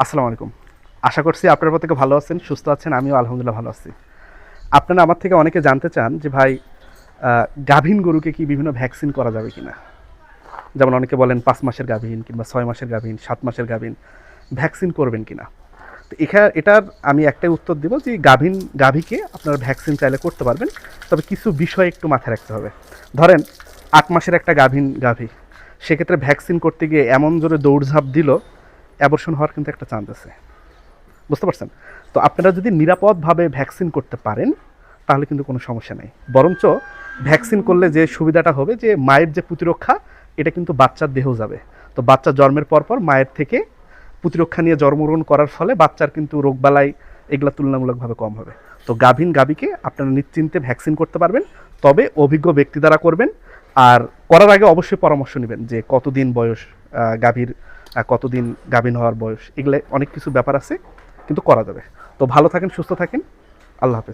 আসসালামু আলাইকুম। আশা করছি আপনারা প্রত্যেকে ভালো আছেন, সুস্থ আছেন। আমিও আলহামদুলিল্লাহ ভালো আছি। আপনারা আমার থেকে অনেকে জানতে চান যে ভাই গাভীন গরুকে কি বিভিন্ন ভ্যাকসিন করা যাবে কিনা? যেমন অনেকে বলেন ৫ মাসের গাভীন কিংবা ৬ মাসের গাভীন, ৭ মাসের গাভীন ভ্যাকসিন করবেন কিনা? তো এটার আমি একটাই উত্তর দিব যে গাভীকে আপনারা ভ্যাকসিন চাইলে করতে পারবেন। তবে কিছু বিষয় একটু মাথায় রাখতে হবে। ধরেন ৮ মাসের একটা গাভী, সেক্ষেত্রে ভ্যাকসিন করতে গিয়ে এমন জোরে দৌড়ঝাঁপ দিল, অ্যাবর্শন হওয়ার কিন্তু একটা চান্স আছে। বুঝতে পারছেন? তো আপনারা যদি নিরাপদভাবে ভ্যাকসিন করতে পারেন তাহলে কিন্তু কোনো সমস্যা নেই। বরঞ্চ ভ্যাকসিন করলে যে সুবিধাটা হবে যে মায়ের যে প্রতিরক্ষা এটা কিন্তু বাচ্চার দেহেও যাবে। তো বাচ্চা জন্মের পর মায়ের থেকে প্রতিরক্ষা নিয়ে জন্মগ্রহণ করার ফলে বাচ্চার কিন্তু রোগবালাই এগুলা তুলনামূলকভাবে কম হবে। তো গাভীকে আপনারা নিশ্চিন্তে ভ্যাকসিন করতে পারবেন। তবে অভিজ্ঞ ব্যক্তি দ্বারা করবেন। আর করার আগে অবশ্যই পরামর্শ নেবেন যে কতদিন বয়স গাভীর, কতদিন গাভীন হওয়ার বয়স, এগুলো অনেক কিছু ব্যাপার আছে, কিন্তু করা যাবে। তো ভালো থাকেন, সুস্থ থাকেন। আল্লাহ হাফেজ।